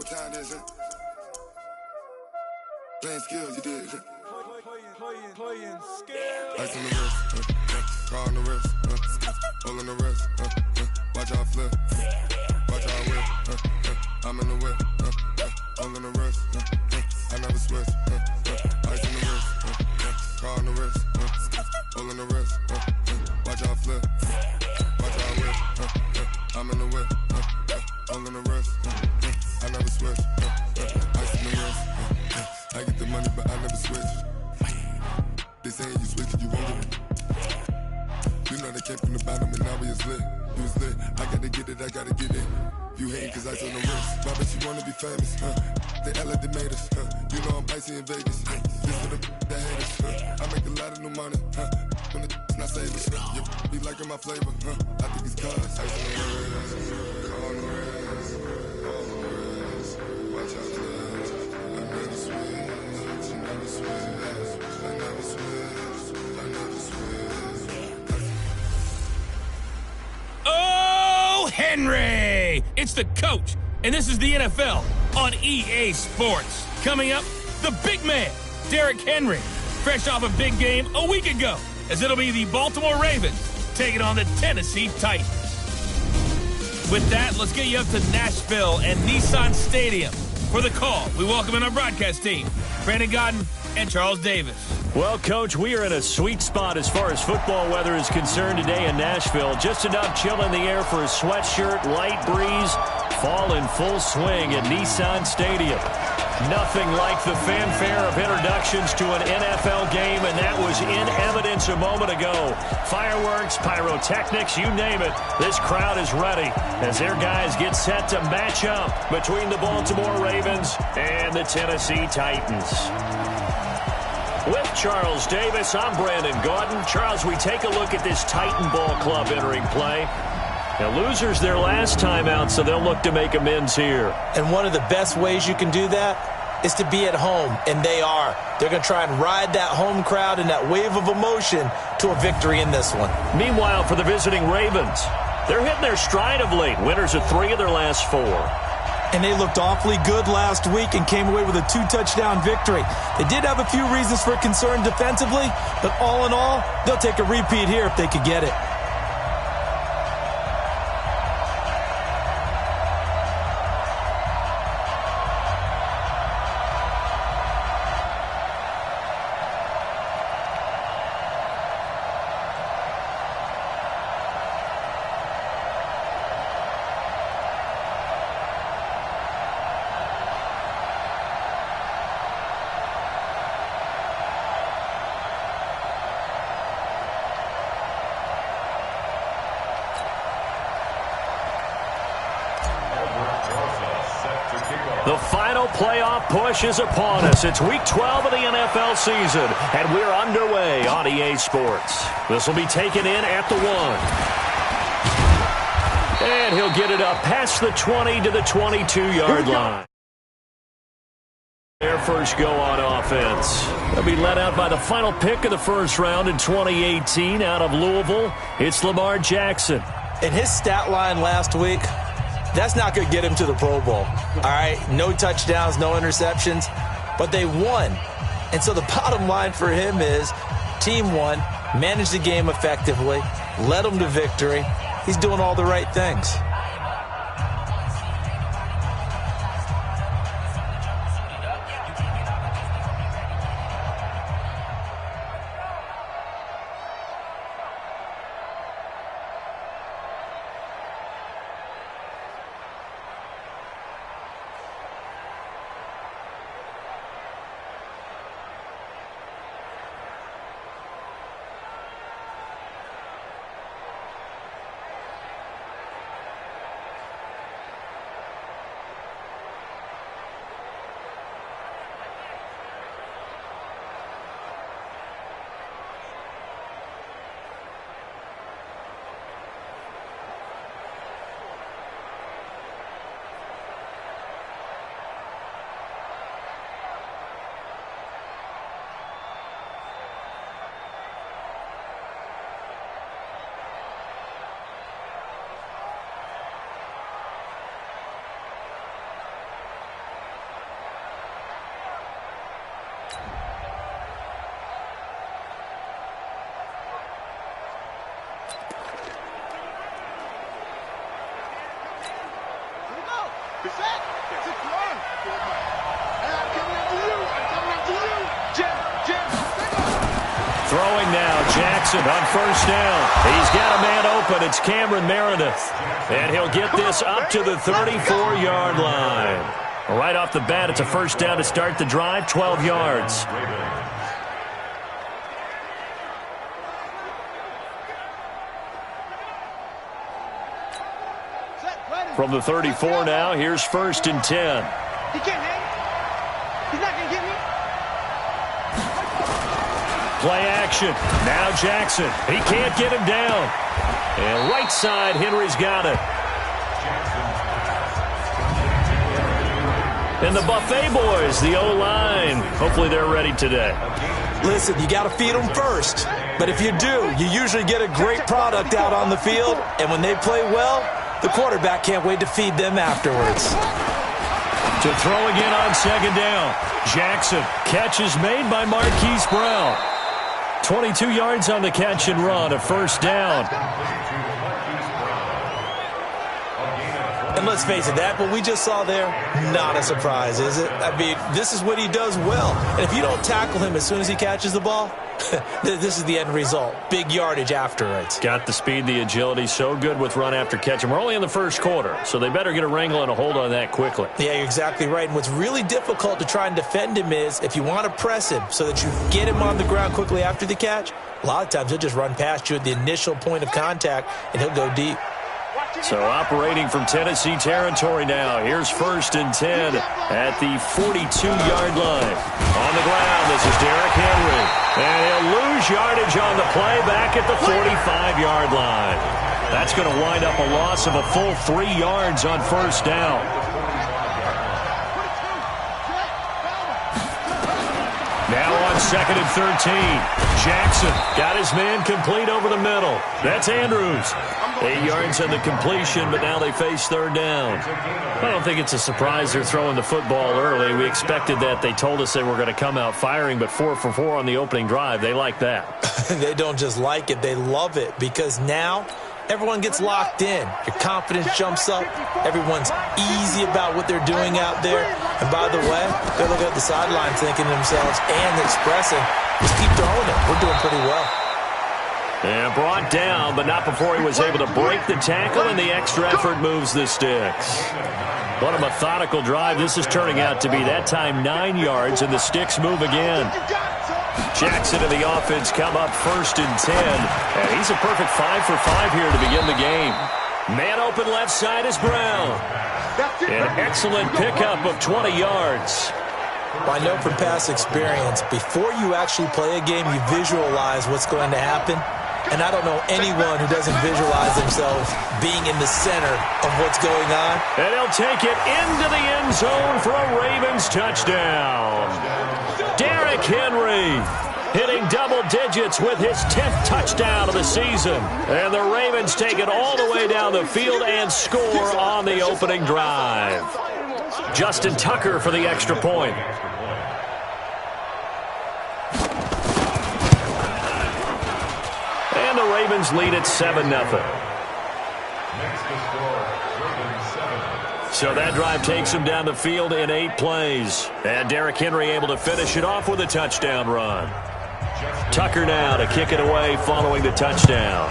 what time it is, huh? Playing skills, you did. Playing skills. Ice on the wrist, car on the wrist, hole in the wrist, watch how I flip, watch how I whip, I'm in the whip, hole in the wrist, I never switch, ice on the wrist, car on the wrist, hole in the wrist, watch how I flip, watch how I whip, I'm in the whip, hole in the wrist, I never switch, ice on the wrist, I get the money but I never switch. They saying you switch, you won't get it. You know they came from the bottom and now we is lit. You was lit, I gotta get it, I gotta get it. You hating cause ice on the wrist. Why bet you wanna be famous, They act like they made us, You know I'm icy in Vegas, This for the that hate us, I make a lot of new money, When the not savers, You be liking my flavor, I think it's cause ice on the wrist, on the wrist, on the wrist. Watch out, clutch, I never switch, you never switch. Oh, Henry! It's the coach, and this is the NFL on EA Sports. Coming up, the big man, Derrick Henry, fresh off a big game a week ago, as it'll be the Baltimore Ravens taking on the Tennessee Titans. With that, let's get you up to Nashville and Nissan Stadium. For the call, we welcome in our broadcast team, Brandon Godden and Charles Davis. Well, Coach, we are in a sweet spot as far as football weather is concerned today in Nashville. Just enough chill in the air for a sweatshirt, light breeze, fall in full swing at Nissan Stadium. Nothing like the fanfare of introductions to an NFL game, and that was in evidence a moment ago. Fireworks, pyrotechnics, you name it. This crowd is ready as their guys get set to match up between the Baltimore Ravens and the Tennessee Titans. With Charles Davis, I'm Brandon Godden. Charles, we take a look at this Titan Ball Club entering play. Now, losers their last time out, so they'll look to make amends here. And one of the best ways you can do that is to be at home, and they are. They're going to try and ride that home crowd and that wave of emotion to a victory in this one. Meanwhile, for the visiting Ravens, they're hitting their stride of late. Winners of 3 of their last 4. And they looked awfully good last week and came away with a 2-touchdown victory. They did have a few reasons for concern defensively, but all in all, they'll take a repeat here if they could get it. The final playoff push is upon us. It's Week 12 of the NFL season, and we're underway on EA Sports. This will be taken in at the 1. And he'll get it up past the 20 to the 22-yard line. Their first go on offense. They'll be led out by the final pick of the first round in 2018 out of Louisville. It's Lamar Jackson. In his stat line last week, that's not going to get him to the Pro Bowl. All right, no touchdowns, no interceptions, but they won. And so the bottom line for him is team won, managed the game effectively, led them to victory. He's doing all the right things. Throwing now, Jackson on first down. He's got a man open. It's Cameron Meredith. And he'll get this up to the 34-yard line. Right off the bat, it's a first down to start the drive, 12 yards. From the 34 now, here's 1st and 10. He can't hang. He's not going to get me. Play action. Now Jackson. He can't get him down. And right side, Henry's got it. And the Buffet boys, the O-line. Hopefully they're ready today. Listen, you got to feed them first. But if you do, you usually get a great product out on the field. And when they play well, the quarterback can't wait to feed them afterwards. To throw again on 2nd down. Jackson. Catch is made by Marquise Brown. 22 yards on the catch and run, a first down. And let's face it, that what we just saw there, not a surprise, is it? I mean, this is what he does well. And if you don't tackle him as soon as he catches the ball, this is the end result. Big yardage afterwards. Got the speed, the agility, so good with run after catch. And we're only in the first quarter, so they better get a wrangle and a hold on that quickly. Yeah, you're exactly right. And what's really difficult to try and defend him is if you want to press him so that you get him on the ground quickly after the catch, a lot of times he'll just run past you at the initial point of contact, and he'll go deep. So operating from Tennessee territory now. Here's 1st and 10 at the 42-yard line. On the ground, this is Derrick Henry. And he'll lose yardage on the play back at the 45-yard line. That's going to wind up a loss of a full 3 yards on 1st down. Now on 2nd and 13. Jackson got his man complete over the middle. That's Andrews. 8 yards on the completion, but now they face 3rd down. I don't think it's a surprise they're throwing the football early. We expected that. They told us they were going to come out firing, but 4 for 4 on the opening drive. They like that. They don't just like it. They love it because now everyone gets locked in. Your confidence jumps up. Everyone's easy about what they're doing out there. And by the way, they're looking at the sideline thinking to themselves and expressing, just keep throwing it. We're doing pretty well. And brought down, but not before he was able to break the tackle, and the extra effort moves the sticks. What a methodical drive this is turning out to be. That time 9 yards, and the sticks move again. Jackson and the offense come up 1st and 10. And he's a perfect 5 for 5 here to begin the game. Man open left side is Brown. An excellent pickup of 20 yards. I know from past experience, before you actually play a game, you visualize what's going to happen. And I don't know anyone who doesn't visualize themselves being in the center of what's going on. And he'll take it into the end zone for a Ravens touchdown. Derrick Henry hitting double digits with his 10th touchdown of the season. And the Ravens take it all the way down the field and score on the opening drive. Justin Tucker for the extra point. And the Ravens lead at 7-0. So that drive takes him down the field in 8 plays. And Derrick Henry able to finish it off with a touchdown run. Tucker now to kick it away following the touchdown.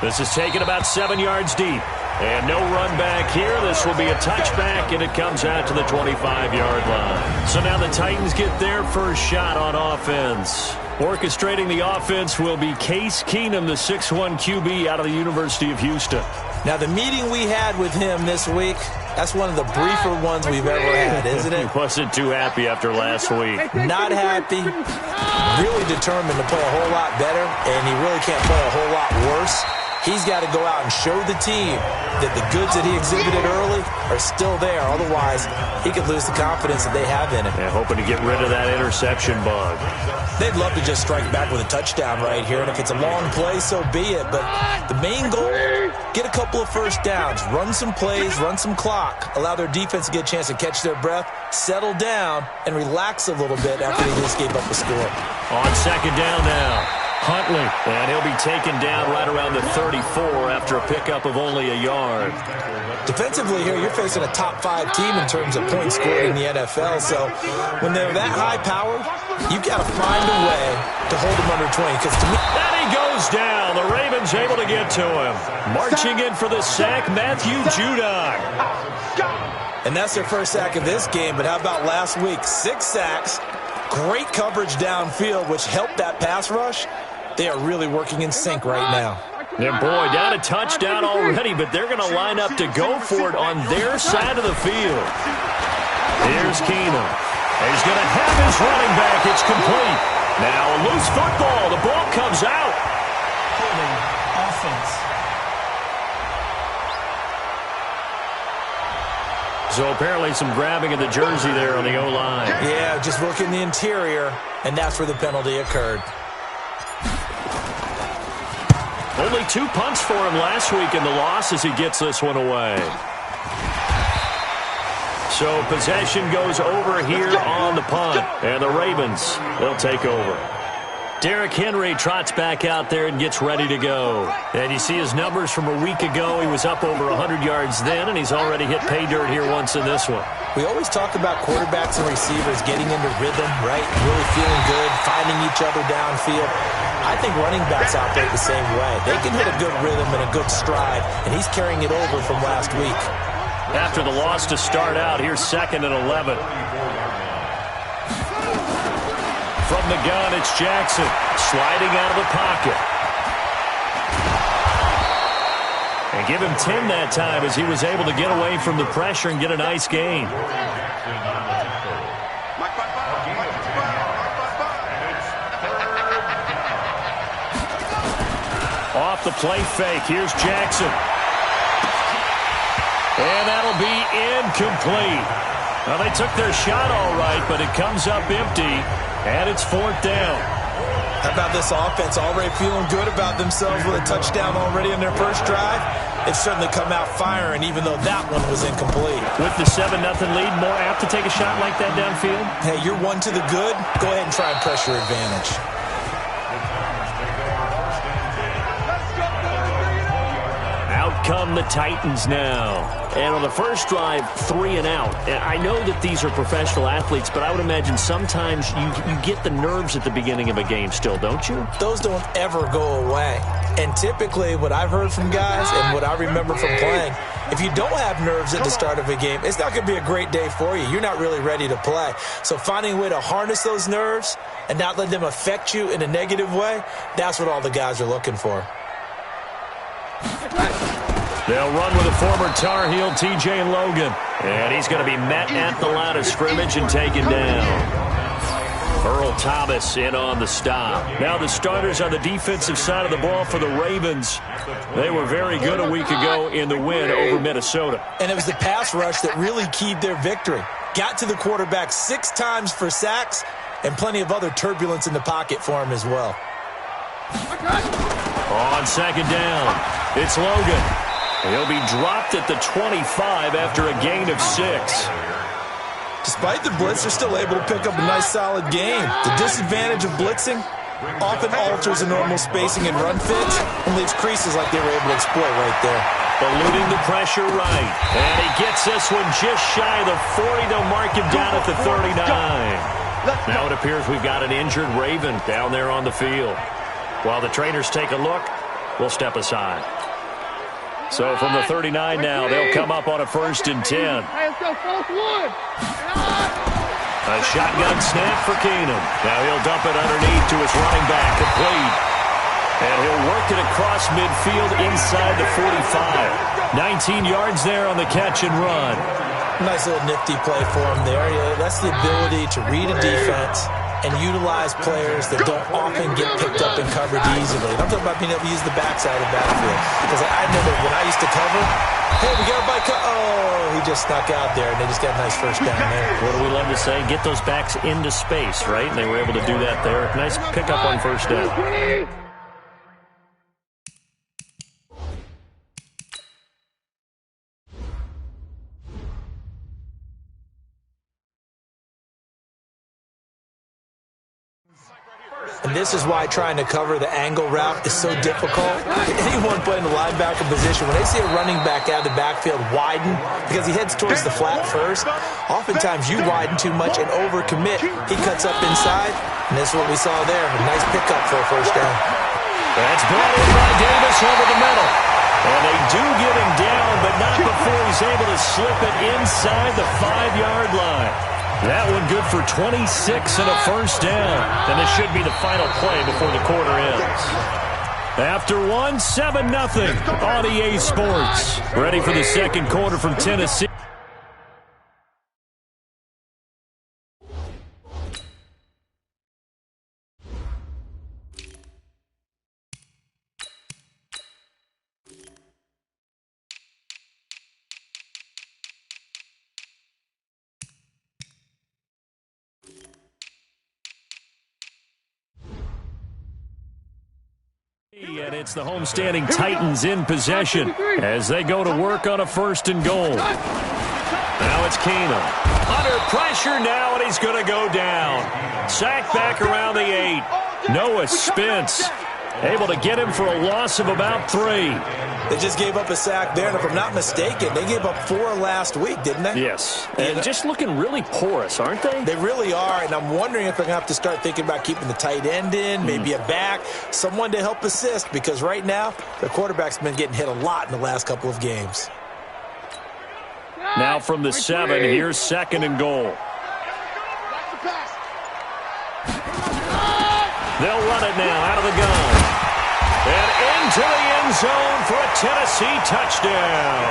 This is taken about 7 yards deep. And no run back here. This will be a touchback, and it comes out to the 25-yard line. So now the Titans get their first shot on offense. Orchestrating the offense will be Case Keenum, the 6'1 QB out of the University of Houston. Now, the meeting we had with him this week, that's one of the briefer ones we've ever had, isn't it? He wasn't too happy after last week. Not happy. Really determined to play a whole lot better, and he really can't play a whole lot worse. He's got to go out and show the team that the goods that he exhibited early are still there. Otherwise, he could lose the confidence that they have in him. Yeah, hoping to get rid of that interception bug. They'd love to just strike back with a touchdown right here, and if it's a long play, so be it. But the main goal, get a couple of first downs, run some plays, run some clock, allow their defense to get a chance to catch their breath, settle down, and relax a little bit after they just gave up a score. On 2nd down now. Huntley, and he'll be taken down right around the 34 after a pickup of only a yard. Defensively here, you're facing a top 5 team in terms of points scored in the NFL, so when they're that high-powered, you've got to find a way to hold them under 20, because to me... And he goes down. The Ravens able to get to him. Marching in for the sack, Matthew Judon. And that's their first sack of this game, but how about last week? 6 sacks, great coverage downfield, which helped that pass rush. They are really working in sync right now. And boy, down a touchdown already, but they're going to line up to go for it on their side of the field. Here's Keenum. He's going to have his running back. It's complete. Now a loose football. The ball comes out. Offense. So apparently some grabbing of the jersey there on the O-line. Yeah, just working the interior, and that's where the penalty occurred. Only 2 punts for him last week in the loss as he gets this one away. So possession goes over here on the punt. And the Ravens, they'll take over. Derrick Henry trots back out there and gets ready to go. And you see his numbers from a week ago. He was up over 100 yards then, and he's already hit pay dirt here once in this one. We always talk about quarterbacks and receivers getting into rhythm, right? Really feeling good, finding each other downfield. I think running backs operate the same way. They can hit a good rhythm and a good stride, and he's carrying it over from last week. After the loss to start out, here's 2nd and 11. From the gun, it's Jackson, sliding out of the pocket. And give him 10 that time as he was able to get away from the pressure and get a nice gain. Off the play fake, here's Jackson. And that'll be incomplete. Well, they took their shot all right, but it comes up empty. And it's 4th down. How about this offense already feeling good about themselves with a touchdown already in their first drive? It's certainly come out firing, even though that one was incomplete. With the 7-0 lead, more apt to take a shot like that downfield? Hey, you're one to the good. Go ahead and try and pressure advantage. Out come the Titans now. And on the first drive, 3 and out. And I know that these are professional athletes, but I would imagine sometimes you get the nerves at the beginning of a game still, don't you? Those don't ever go away. And typically what I've heard from guys and what I remember from playing, if you don't have nerves at the start of a game, it's not going to be a great day for you. You're not really ready to play. So finding a way to harness those nerves and not let them affect you in a negative way, that's what all the guys are looking for. They'll run with a former Tar Heel, T.J. Logan. And he's going to be met at the line of scrimmage and taken down. Earl Thomas in on the stop. Now the starters on the defensive side of the ball for the Ravens. They were very good a week ago in the win over Minnesota. And it was the pass rush that really keyed their victory. Got to the quarterback 6 times for sacks and plenty of other turbulence in the pocket for him as well. On 2nd down, it's Logan. He'll be dropped at the 25 after a gain of 6. Despite the blitz, they're still able to pick up a nice, solid gain. The disadvantage of blitzing often alters the normal spacing and run fits and leaves creases like they were able to exploit right there. Eluding the pressure right. And he gets this one just shy of the 40. They'll mark him down at the 39. Now it appears we've got an injured Raven down there on the field. While the trainers take a look, we'll step aside. So from the 39 now, they'll come up on a 1st and 10. A shotgun snap for Keenum. Now he'll dump it underneath to his running back, complete. And he'll work it across midfield inside the 45. 19 yards there on the catch and run. Nice little nifty play for him there. Yeah, that's the ability to read a defense and utilize players that don't often get picked up and covered easily. And I'm talking about being able to use the backside of the backfield. Because I remember when I used to cover, hey, we got a bike. Oh, he just snuck out there, and they just got a nice first down there. What do we love to say? Get those backs into space, right? And they were able to do that there. Nice pickup on first down. And this is why trying to cover the angle route is so difficult. Anyone playing the linebacker position, when they see a running back out of the backfield widen, because he heads towards the flat first, oftentimes you widen too much and overcommit. He cuts up inside, and this is what we saw there. A nice pickup for a first down. That's brought in by Davis over the middle. And they do get him down, but not before he's able to slip it inside the 5-yard line. That one good for 26 and a first down. And this should be the final play before the quarter ends. After 7-0 on EA Sports. Ready for the second quarter from Tennessee. And it's the homestanding Titans in possession as they go to work on a 1st and goal. Now it's Keenum. Under pressure now, and he's going to go down. Sacked back around the 8. Noah Spence able to get him for a loss of about 3. They just gave up a sack there, and if I'm not mistaken, they gave up 4 last week, didn't they? Yes, and just looking really porous, aren't they? They really are, and I'm wondering if they're going to have to start thinking about keeping the tight end in, maybe a back, someone to help assist, because right now, their quarterback's been getting hit a lot in the last couple of games. Now from the 7, here's 2nd and goal. They'll run it now out of the gun. And into the end zone for a Tennessee touchdown.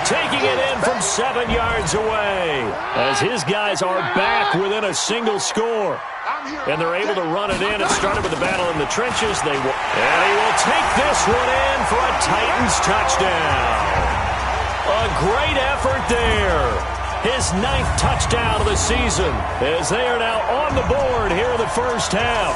Taking it in from 7 yards away as his guys are back within a single score. And they're able to run it in. It started with the battle in the trenches. And he will take this one in for a Titans touchdown. A great effort there. His 9th touchdown of the season as they are now on the board here in the first half.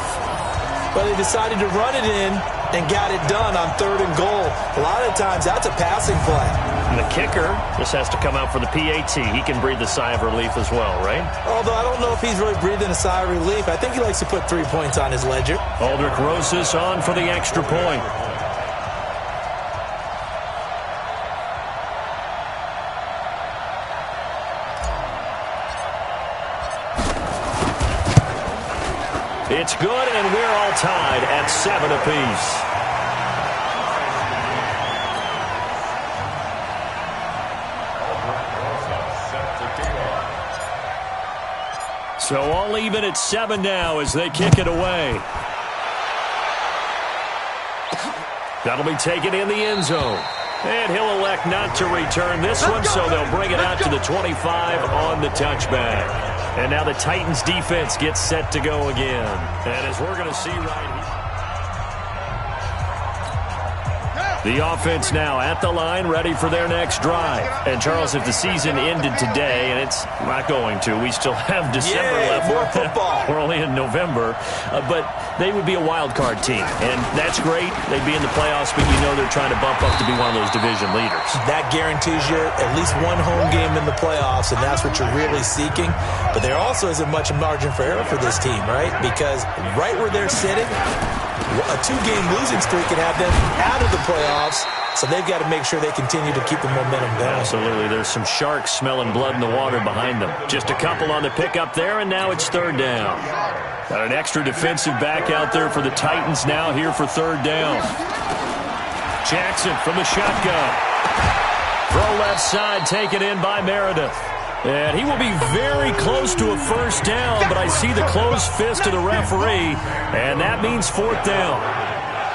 But they decided to run it in and got it done on 3rd and goal. A lot of times, that's a passing play. And the kicker just has to come out for the PAT. He can breathe a sigh of relief as well, right? Although I don't know if he's really breathing a sigh of relief. I think he likes to put 3 points on his ledger. Aldrich Rosas on for the extra point. It's good, and we're all tied at 7 apiece. So all even at 7 now as they kick it away. That'll be taken in the end zone. And he'll elect not to return this one, so they'll bring it out to the 25 on the touchback. And now the Titans defense gets set to go again. And as we're going to see right here, the offense now at the line, ready for their next drive. And, Charles, if the season ended today, and it's not going to, we still have December left. More football. We're only in November. But they would be a wild card team. And that's great. They'd be in the playoffs, but you know they're trying to bump up to be one of those division leaders. That guarantees you at least one home game in the playoffs, and that's what you're really seeking. But there also isn't much margin for error for this team, right? Because right where they're sitting, a 2-game losing streak can have them out of the playoffs, so they've got to make sure they continue to keep the momentum going. Absolutely. There's some sharks smelling blood in the water behind them. Just a couple on the pickup there, and now it's 3rd down. Got an extra defensive back out there for the Titans now here for 3rd down. Jackson from the shotgun. Throw left side, taken in by Meredith. And he will be very close to a first down, but I see the closed fist of the referee, and that means 4th down.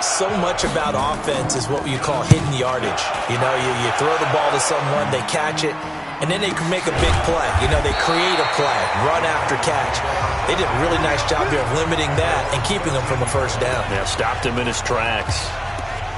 So much about offense is what you call hidden yardage. You know, you throw the ball to someone, they catch it, and then they can make a big play. You know, they create a play, run after catch. They did a really nice job here of limiting that and keeping him from a first down. Yeah, stopped him in his tracks.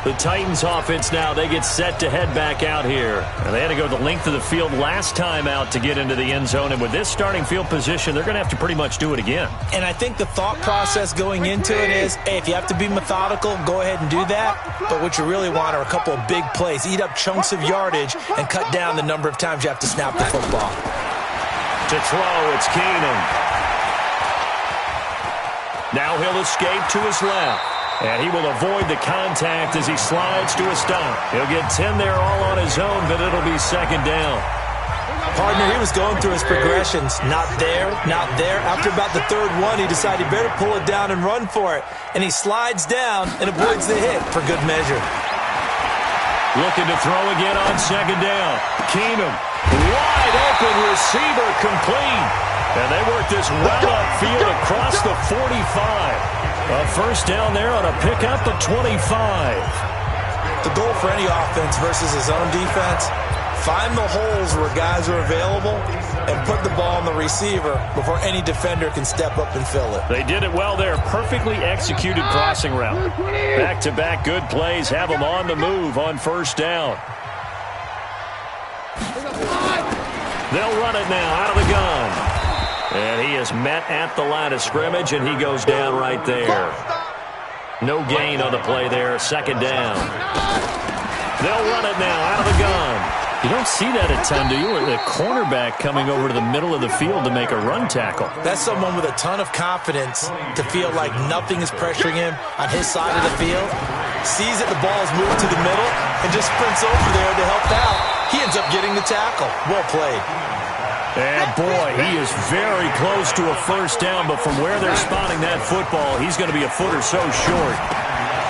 The Titans offense now, they get set to head back out here. And they had to go the length of the field last time out to get into the end zone. And with this starting field position, they're going to have to pretty much do it again. And I think the thought process going into it is, hey, if you have to be methodical, go ahead and do that. But what you really want are a couple of big plays. Eat up chunks of yardage and cut down the number of times you have to snap the football. To throw, it's Keenum. Now he'll escape to his left. And he will avoid the contact as he slides to a stop. He'll get 10 there all on his own, but it'll be second down. Partner, he was going through his progressions. Not there, not there. After about the third one, he decided he better pull it down and run for it. And he slides down and avoids the hit for good measure. Looking to throw again on second down. Keenum, wide open receiver, complete. And they work this well upfield across the 45. A first down there on a pickup of 25. The goal for any offense versus his own defense, find the holes where guys are available and put the ball on the receiver before any defender can step up and fill it. They did it well there. Perfectly executed crossing route. Back-to-back good plays have them on the move on first down. They'll run it now out of the gun. And he is met at the line of scrimmage, and he goes down right there. No gain on the play there. Second down. They'll run it now out of the gun. You don't see that a ton, do you? A cornerback coming over to the middle of the field to make a run tackle. That's someone with a ton of confidence to feel like nothing is pressuring him on his side of the field. Sees that the ball is moved to the middle and just sprints over there to help out. He ends up getting the tackle. Well played. And, boy, he is very close to a first down, but from where they're spotting that football, he's going to be a foot or so short.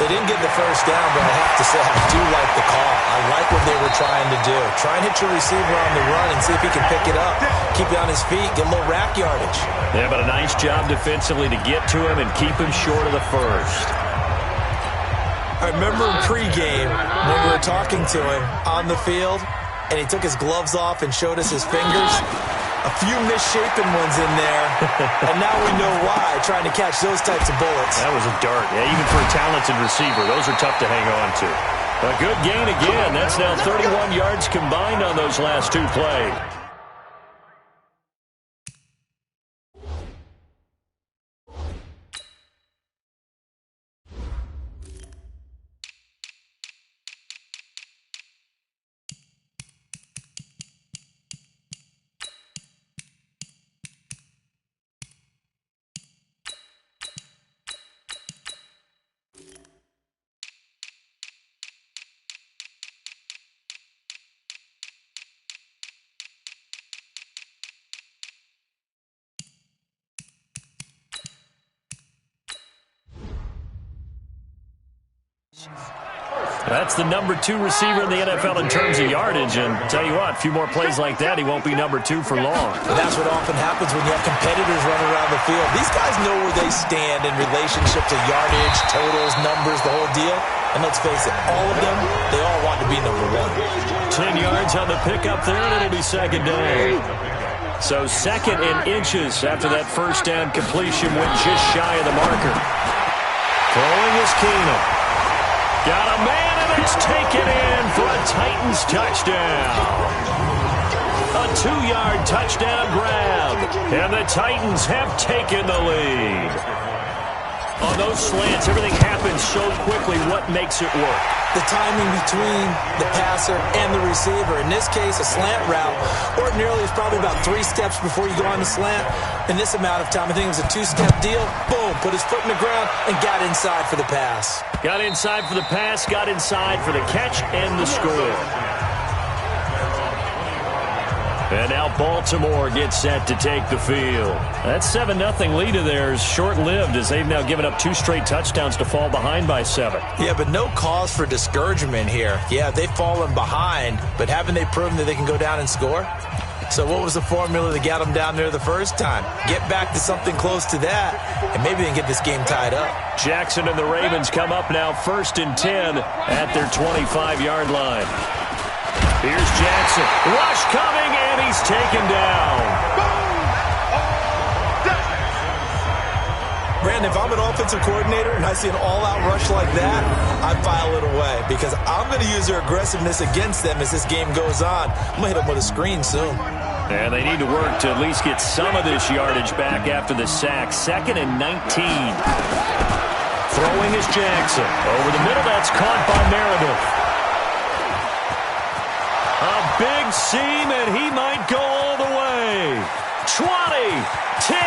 They didn't get the first down, but I have to say I do like the call. I like what they were trying to do. Try and hit your receiver on the run and see if he can pick it up. Keep it on his feet, get a little rack yardage. Yeah, but a nice job defensively to get to him and keep him short of the first. I remember in pregame when we were talking to him on the field, and he took his gloves off and showed us his fingers. A few misshapen ones in there, and now we know why, trying to catch those types of bullets. That was a dart. Yeah, even for a talented receiver, those are tough to hang on to. A good gain again. That's now 31 yards combined on those last two plays. That's the number 2 receiver in the NFL in terms of yardage, and tell you what, a few more plays like that, he won't be number 2 for long. And that's what often happens when you have competitors running around the field. These guys know where they stand in relationship to yardage, totals, numbers, the whole deal. And let's face it, all of them, they all want to be number 1. 10 yards on the pickup there, and it'll be second down. So second in inches after that first down completion went just shy of the marker. Throwing is Keenum. Got a man, and it's taken in for a Titans touchdown. A 2-yard touchdown grab, and the Titans have taken the lead. On those slants, everything happens so quickly. What makes it work? The timing between the passer and the receiver. In this case, a slant route. Ordinarily, it's probably about 3 steps before you go on the slant. In this amount of time, I think it was a 2-step deal. Boom, put his foot in the ground and got inside for the pass. Got inside for the pass, got inside for the catch and the score. And now Baltimore gets set to take the field. That 7-0 lead of theirs short-lived as they've now given up 2 straight touchdowns to fall behind by 7. Yeah, but no cause for discouragement here. Yeah, they've fallen behind, but haven't they proven that they can go down and score? So what was the formula that got them down there the first time? Get back to something close to that, and maybe they can get this game tied up. Jackson and the Ravens come up now 1st and 10 at their 25-yard line. Here's Jackson. Rush coming, and he's taken down. Brandon, if I'm an offensive coordinator and I see an all-out rush like that, I file it away because I'm going to use their aggressiveness against them as this game goes on. I'm going to hit them with a screen soon. And they need to work to at least get some of this yardage back after the sack. 2nd and 19. Throwing is Jackson. Over the middle, that's caught by Meredith. A big seam, and he might go all the way. 20, 10,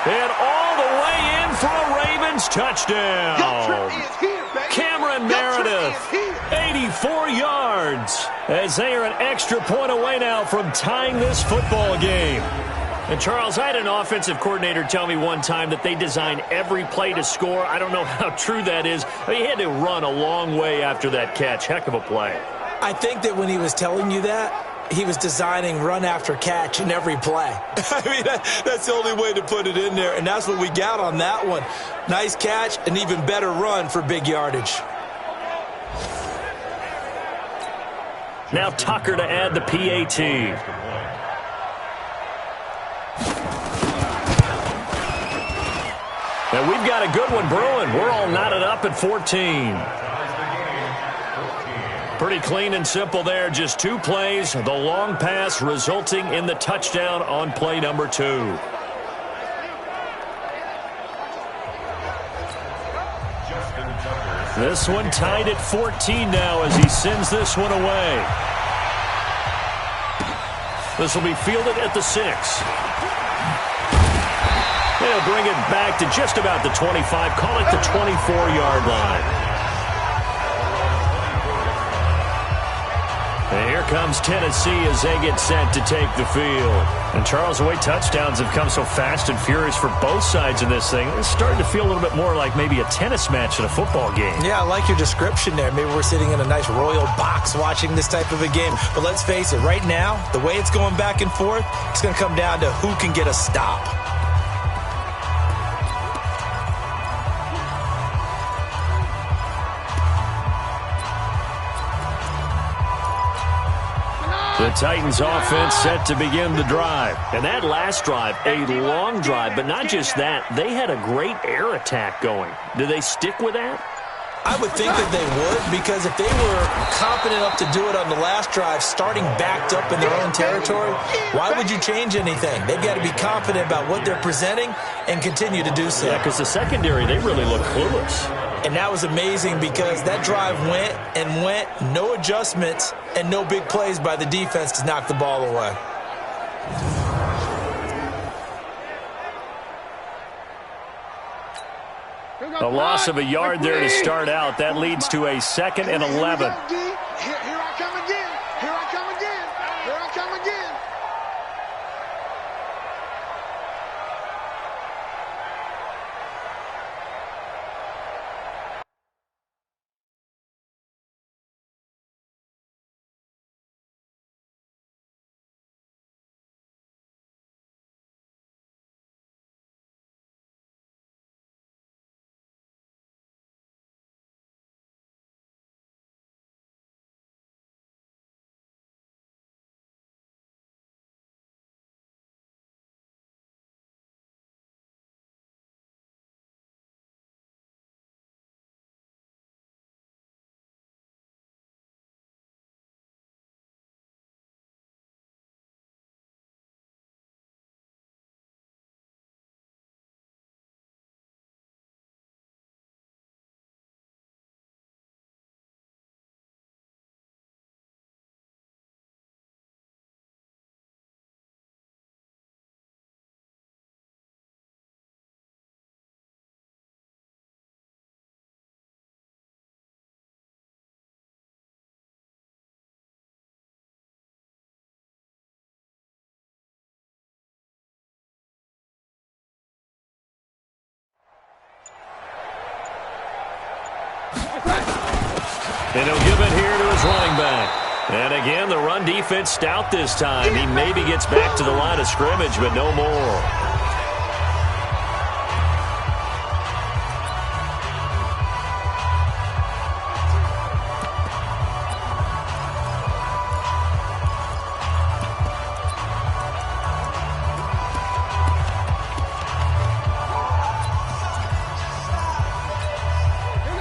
and all the way in for a touchdown. Cameron Meredith, 84 yards, as they are an extra point away now from tying this football game. And, Charles, I had an offensive coordinator tell me one time that they design every play to score. I don't know how true that is. I mean, he had to run a long way after that catch. Heck of a play. I think that when he was telling you that, he was designing run after catch in every play. I mean, that's the only way to put it in there, and that's what we got on that one. Nice catch, an even better run for big yardage. Now Tucker to add the PAT. And we've got a good one brewing. We're all knotted up at 14. Pretty clean and simple there. Just 2 plays. The long pass resulting in the touchdown on play number 2. This one tied at 14 now as he sends this one away. This will be fielded at the 6. They'll bring it back to just about the 25. Call it the 24-yard line. And here comes Tennessee as they get set to take the field. And, Charles, the way touchdowns have come so fast and furious for both sides in this thing, it's starting to feel a little bit more like maybe a tennis match in a football game. Yeah, I like your description there. Maybe we're sitting in a nice royal box watching this type of a game. But let's face it, right now, the way it's going back and forth, it's going to come down to who can get a stop. The Titans offense set to begin the drive. And that last drive, a long drive, but not just that. They had a great air attack going. Do they stick with that? I would think that they would, because if they were confident enough to do it on the last drive, starting backed up in their own territory, why would you change anything? They've got to be confident about what they're presenting and continue to do so. Yeah, because the secondary, they really look clueless. And that was amazing because that drive went and went, no adjustments, and no big plays by the defense to knock the ball away. A loss of a yard there to start out. That leads to a 2nd and 11. Here I come again. Here I come again. Here I come again. And he'll give it here to his running back. And again, the run defense stout this time. He maybe gets back to the line of scrimmage, but no more.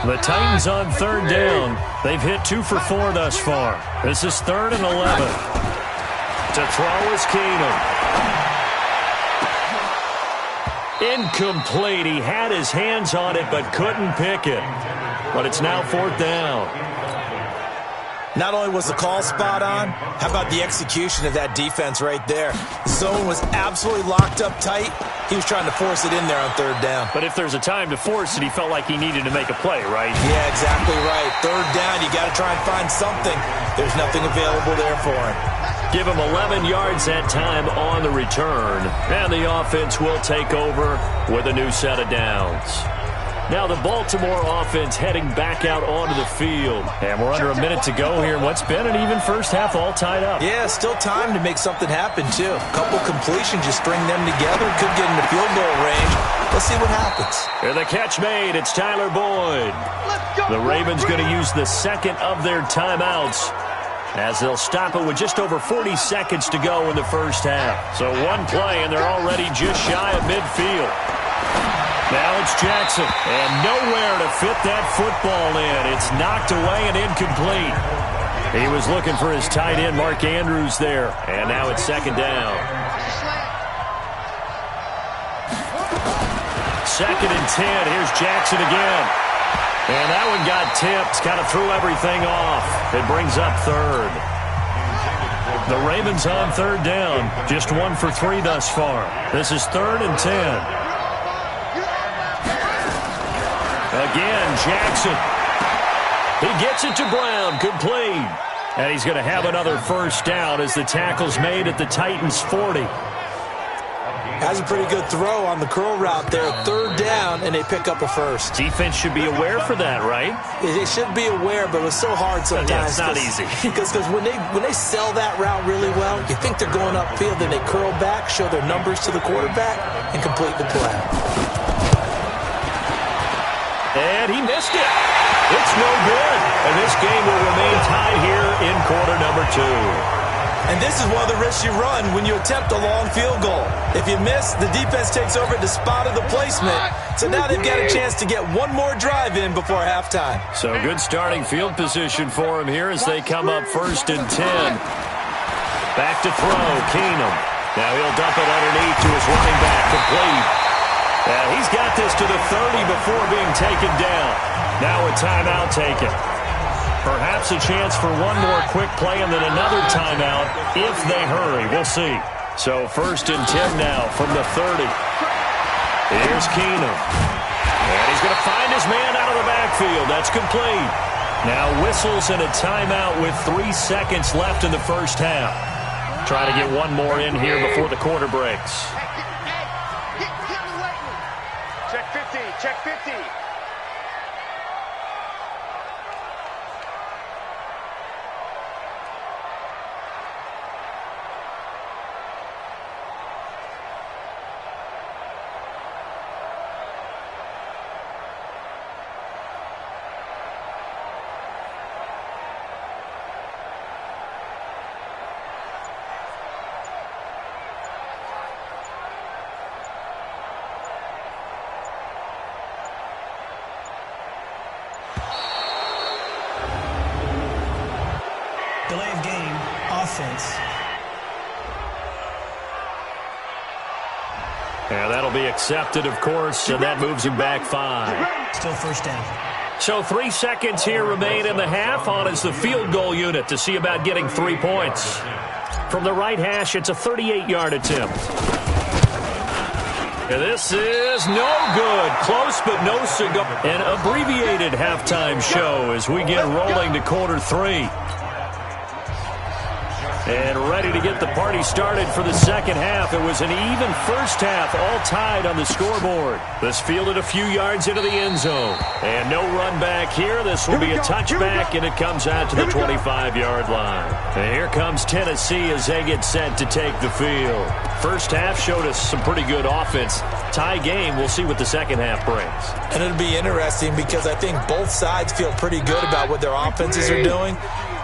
The Titans on 3rd down. They've hit 2 for 4 thus far. This is 3rd and 11. To throw is Keenum. Incomplete. He had his hands on it but couldn't pick it. But it's now 4th down. Not only was the call spot on, how about the execution of that defense right there? The zone was absolutely locked up tight. He was trying to force it in there on third down. But if there's a time to force it, he felt like he needed to make a play, right? Yeah, exactly right. Third down, you got to try and find something. There's nothing available there for him. Give him 11 yards that time on the return. And the offense will take over with a new set of downs. Now the Baltimore offense heading back out onto the field. And we're under a minute to go here in what's been an even first half, all tied up. Yeah, still time to make something happen, too. A couple completions, just string them together. Could get into field goal range. Let's see what happens. And the catch made. It's Tyler Boyd. The Ravens going to use the second of their timeouts, as they'll stop it with just over 40 seconds to go in the first half. So one play, and they're already just shy of midfield. Now it's Jackson, and nowhere to fit that football in. It's knocked away and incomplete. He was looking for his tight end, Mark Andrews, there. And now it's second down. Second and 10. Here's Jackson again. And that one got tipped. Kind of threw everything off. It brings up third. The Ravens on third down. Just 1 for 3 thus far. This is 3rd and 10. Again, Jackson. He gets it to Brown. Complete. And he's going to have another first down as the tackle's made at the Titans' 40. Has a pretty good throw on the curl route there. Third down, and they pick up a first. Defense should be aware for that, right? They should be aware, but it's so hard sometimes. Yeah, it's not easy. Because when they sell that route really well, you think they're going upfield, then they curl back, show their numbers to the quarterback, and complete the play. And he missed it. It's no good. And this game will remain tied here in quarter number 2. And this is one of the risks you run when you attempt a long field goal. If you miss, the defense takes over at the spot of the placement. So now they've got a chance to get one more drive in before halftime. So good starting field position for him here as they come up 1st and 10. Back to throw, Keenum. Now he'll dump it underneath to his running back, complete. He's got this to the 30 before being taken down. Now a timeout taken. Perhaps a chance for one more quick play and then another timeout if they hurry. We'll see. So 1st and 10 now from the 30. Here's Keenum. And he's going to find his man out of the backfield. That's complete. Now whistles and a timeout with 3 seconds left in the first half. Trying to get one more in here before the quarter breaks. Check 50, check 50. Delay of game, offense. Yeah, that'll be accepted, of course, and that moves him back 5. Still first down. So 3 seconds here remain in the half. On is the field goal unit to see about getting 3 points. From the right hash, it's a 38-yard attempt. And this is no good. Close, but no cigar. An abbreviated halftime show as we get rolling to quarter 3. And ready to get the party started for the second half. It was an even first half, all tied on the scoreboard. This fielded a few yards into the end zone. And no run back here. This will be a touchback, and it comes out to the 25-yard line. And here comes Tennessee as they get set to take the field. First half showed us some pretty good offense. Tie game, we'll see what the second half brings. And it'll be interesting because I think both sides feel pretty good about what their offenses are doing.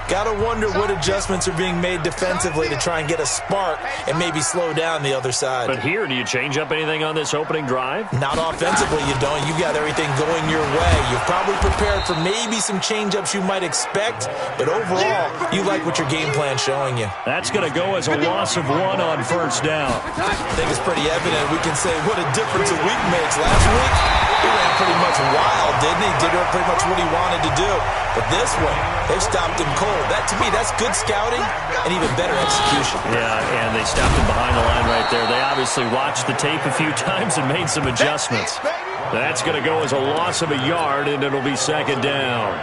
Got to wonder what adjustments are being made defensively to try and get a spark and maybe slow down the other side. But here, do you change up anything on this opening drive? Not offensively, you don't. You've got everything going your way. You've probably prepared for maybe some change-ups you might expect, but overall, you like what your game plan's showing you. That's going to go as a loss of 1 on first down. I think it's pretty evident. We can say what a difference a week makes. Last week, He ran pretty much wild, didn't he? Did pretty much what he wanted to do. But this one, they stopped him cold. That, to me, that's good scouting and even better execution. Yeah, and they stopped him behind the line right there. They obviously watched the tape a few times and made some adjustments. That's going to go as a loss of a yard, and it'll be second down.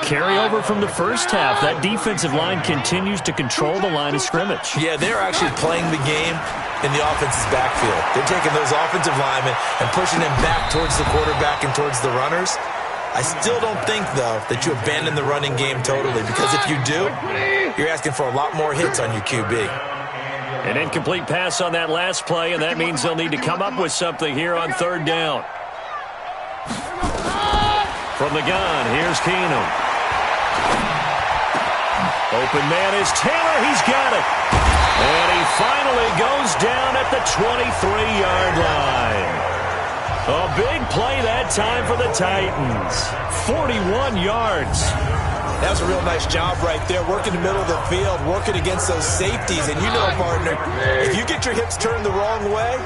Carryover from the first half. That defensive line continues to control the line of scrimmage. Yeah, they're actually playing the game in the offense's backfield. They're taking those offensive linemen and pushing them back towards the quarterback and towards the runners. I still don't think, though, that you abandon the running game totally, because if you do, you're asking for a lot more hits on your QB. An incomplete pass on that last play, and that means they'll need to come up with something here on third down. From the gun, here's Keenum. Open man is Taylor. He's got it. And he finally goes down at the 23-yard line. A big play that time for the Titans. 41 yards. That was a real nice job right there, working the middle of the field, working against those safeties. And you know, partner, if you get your hips turned the wrong way,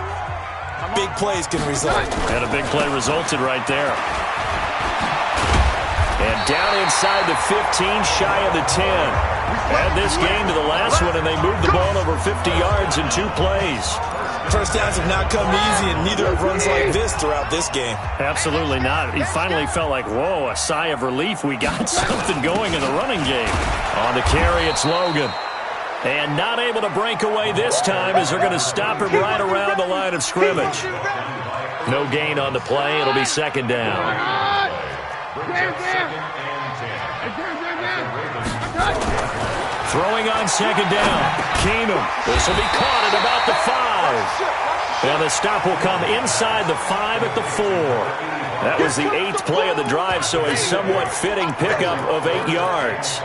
big plays can result. And a big play resulted right there. And down inside the 15, shy of the 10. Add this game to the last one, and they moved the ball over 50 yards in 2 plays. First downs have not come easy, and neither have runs like this throughout this game. Absolutely not. He finally felt like, whoa, a sigh of relief. We got something going in the running game. On the carry, it's Logan. And not able to break away this time as they're going to stop him right around the line of scrimmage. No gain on the play. It'll be second down. Throwing on second down. Keenum. This will be caught at about the 5. And the stop will come inside the 5 at the 4. That was the 8th play of the drive, so a somewhat fitting pickup of 8 yards.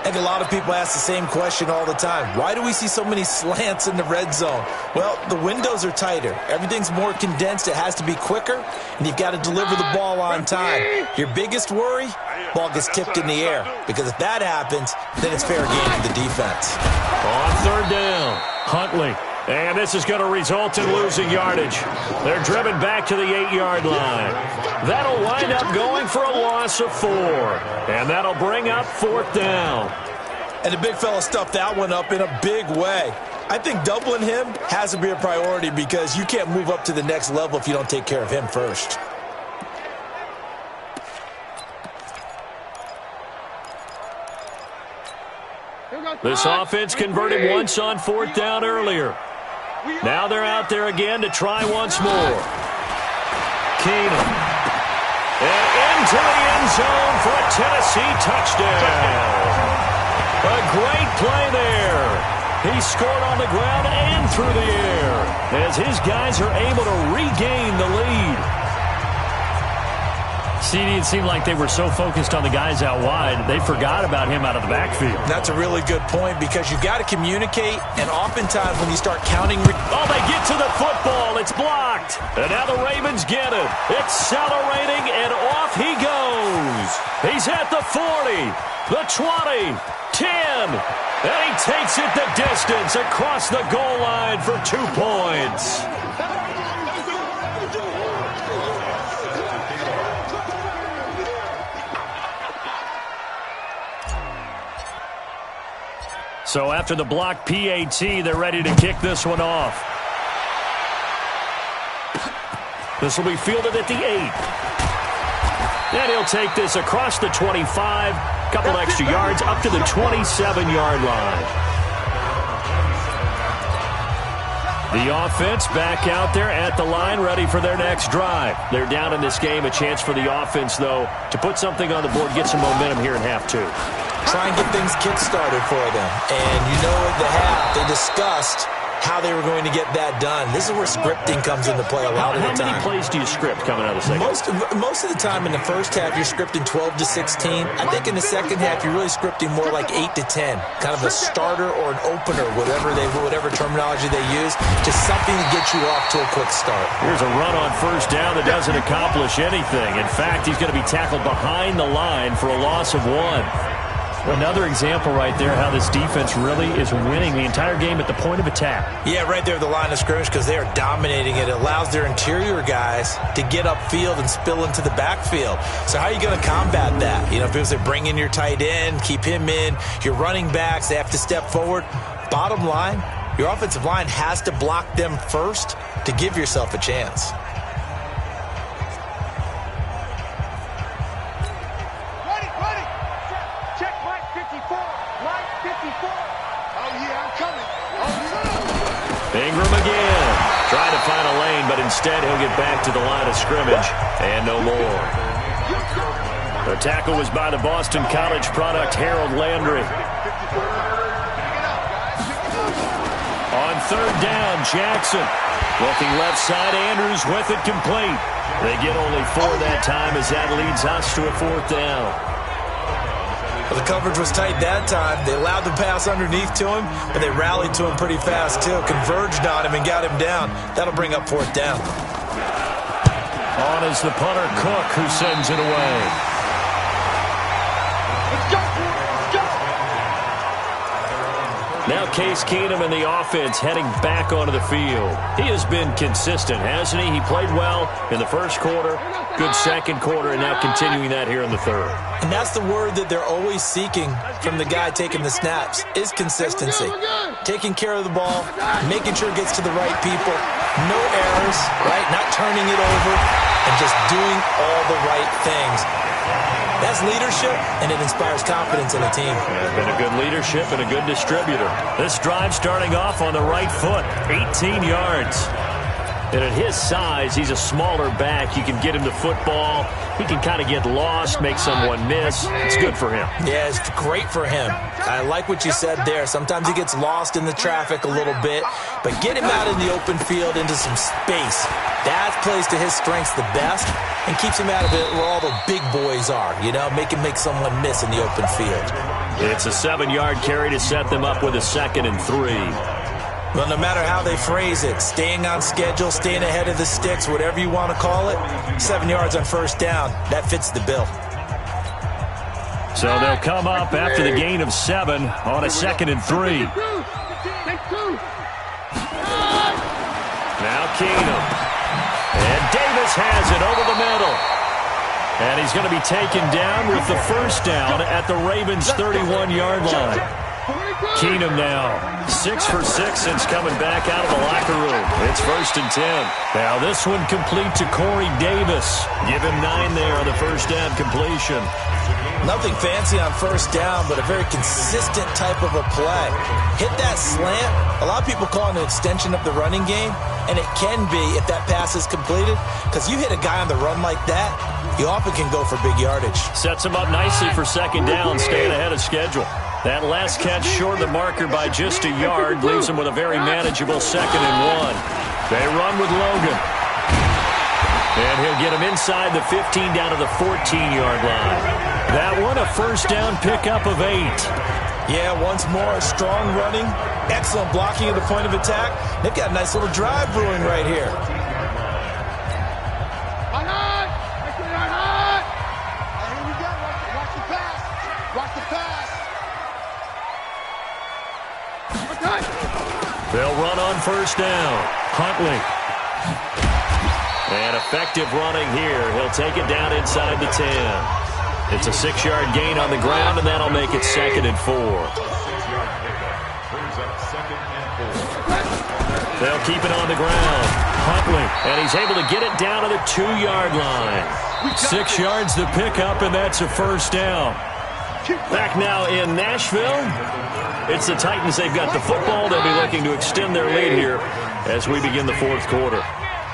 And a lot of people ask the same question all the time. Why do we see so many slants in the red zone? Well, the windows are tighter. Everything's more condensed. It has to be quicker, and you've got to deliver the ball on time. Your biggest worry? Ball gets tipped in the air. Because if that happens, then it's fair game to the defense. On third down, Huntley. And this is going to result in losing yardage. They're driven back to the 8-yard line. That'll wind up going for a loss of 4. And that'll bring up fourth down. And the big fella stuffed that one up in a big way. I think doubling him has to be a priority because you can't move up to the next level if you don't take care of him first. This offense converted once on fourth down earlier. Now they're out there again to try once more. Keenum. And into the end zone for a Tennessee touchdown. A great play there. He scored on the ground and through the air as his guys are able to regain the lead. CD, it seemed like they were so focused on the guys out wide, they forgot about him out of the backfield. That's a really good point because you've got to communicate, and oftentimes when you start counting... Oh, they get to the football. It's blocked. And now the Ravens get it. Accelerating, and off he goes. He's at the 40, the 20, 10, and he takes it the distance across the goal line for 2 points. So after the block PAT, they're ready to kick this one off. This will be fielded at the 8. And he'll take this across the 25, couple extra yards up to the 27-yard line. The offense back out there at the line, ready for their next drive. They're down in this game. A chance for the offense, though, to put something on the board, get some momentum here in half 2. Try and get things kick-started for them. And you know at the half, they discussed how they were going to get that done. This is where scripting comes into play a lot of the time. How many plays do you script coming out of the second? Most of the time in the first half, you're scripting 12 to 16. I think in the second half, you're really scripting more like 8 to 10. Kind of a starter or an opener, whatever terminology they use, just something to get you off to a quick start. Here's a run on first down that doesn't accomplish anything. In fact, he's going to be tackled behind the line for a loss of 1. Another example right there how this defense really is winning the entire game at the point of attack. Yeah, right there at the line of scrimmage because they are dominating it. It allows their interior guys to get upfield and spill into the backfield. So how are you going to combat that? You know, people say bring in your tight end, keep him in. Your running backs, they have to step forward. Bottom line, your offensive line has to block them first to give yourself a chance. Ingram again. Trying to find a lane, but instead he'll get back to the line of scrimmage. And no more. The tackle was by the Boston College product, Harold Landry. On third down, Jackson. Looking left side, Andrews with it complete. They get only 4 that time as that leads us to a 4th down. Well, the coverage was tight that time. They allowed the pass underneath to him, but they rallied to him pretty fast, too. Converged on him and got him down. That'll bring up 4th down. On is the punter, Cook, who sends it away. Let's go! Let's go! Now Case Keenum and the offense heading back onto the field. He has been consistent, hasn't he? He played well in the first quarter, good second quarter, and now continuing that here in the third. And that's the word that they're always seeking from the guy taking the snaps, is consistency. Taking care of the ball, making sure it gets to the right people, no errors, right? Not turning it over, and just doing all the right things. That's leadership, and it inspires confidence in a team. Has been a good leadership and a good distributor. This drive starting off on the right foot, 18 yards. And at his size, he's a smaller back. You can get him the football. He can kind of get lost, make someone miss. It's good for him. Yeah, it's great for him. I like what you said there. Sometimes he gets lost in the traffic a little bit, but get him out in the open field into some space. That plays to his strengths the best and keeps him out of it where all the big boys are, you know, make someone miss in the open field. It's a 7-yard carry to set them up with a 2nd and 3. Well, no matter how they phrase it, staying on schedule, staying ahead of the sticks, whatever you want to call it, 7 yards on first down, that fits the bill. So they'll come up after the gain of 7 on a 2nd and 3. Now Keenum. And Davis has it over the middle. And he's going to be taken down with the first down at the Ravens' 31-yard line. Keenum now 6 for 6 since coming back out of the locker room. It's 1st and 10. Now this one complete to Corey Davis. Give him 9 there on the first down completion. Nothing fancy on first down, but a very consistent type of a play. Hit that slant. A lot of people call it an extension of the running game, and it can be if that pass is completed, because you hit a guy on the run like that, you often can go for big yardage. Sets him up nicely for 2nd down, staying ahead of schedule. That last catch short of the marker by just a yard leaves him with a very manageable 2nd and 1. They run with Logan. And he'll get him inside the 15 down to the 14-yard line. That one a first down pickup of 8. Yeah, once more, strong running, excellent blocking at the point of attack. They've got a nice little drive brewing right here. Here we go. Watch the pass. Watch the pass. They'll run on first down. Huntley. And effective running here. He'll take it down inside the 10. It's a 6-yard gain on the ground, and that'll make it 2nd and 4. They'll keep it on the ground. Huntley, and he's able to get it down to the 2-yard line. 6 yards to pick up, and that's a first down. Back now in Nashville. It's the Titans. They've got the football. They'll be looking to extend their lead here as we begin the 4th quarter.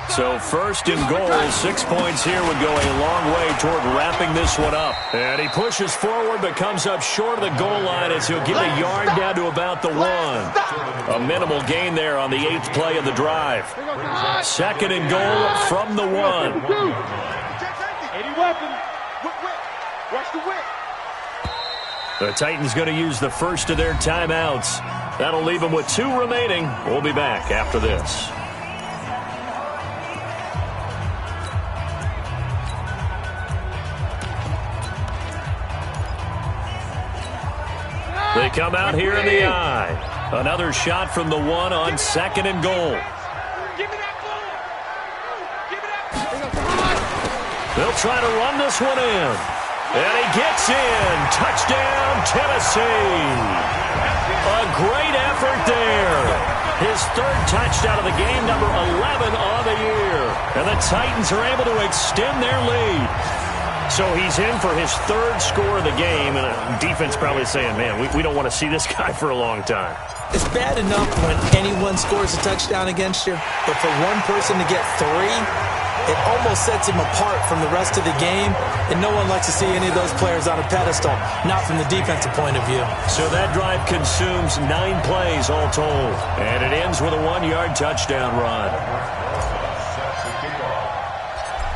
So 1st and goal, 6 points here would go a long way toward wrapping this one up. And he pushes forward but comes up short of the goal line as he'll get a yard down to about the 1. A minimal gain there on the 8th play of the drive. 2nd and goal from the 1. Any weapon. Watch the whip. The Titans going to use the first of their timeouts. That'll leave them with 2 remaining. We'll be back after this. They come out here in the eye. Another shot from the one on 2nd and goal. They'll try to run this one in. And he gets in. Touchdown, Tennessee. A great effort there. His 3rd touchdown of the game, number 11 on the year. And the Titans are able to extend their lead. So he's in for his 3rd score of the game, and defense probably saying, man, we don't want to see this guy for a long time. It's bad enough when anyone scores a touchdown against you, but for one person to get 3, it almost sets him apart from the rest of the game, and no one likes to see any of those players on a pedestal, not from the defensive point of view. So that drive consumes 9 plays all told, and it ends with a 1-yard touchdown run.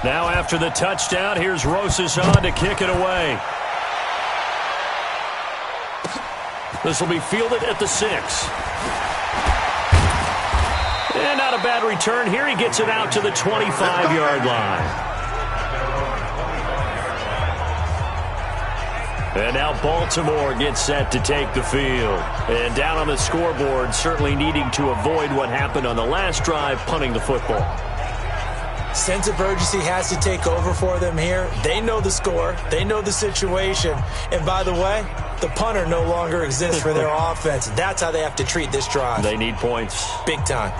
Now after the touchdown, here's Rosas on to kick it away. This will be fielded at the 6. And not a bad return here. He gets it out to the 25-yard line. And now Baltimore gets set to take the field. And down on the scoreboard, certainly needing to avoid what happened on the last drive, punting the football. Sense of urgency has to take over for them here. They know the score. They know the situation. And by the way, the punter no longer exists for their offense. That's how they have to treat this drive. They need points. Big time.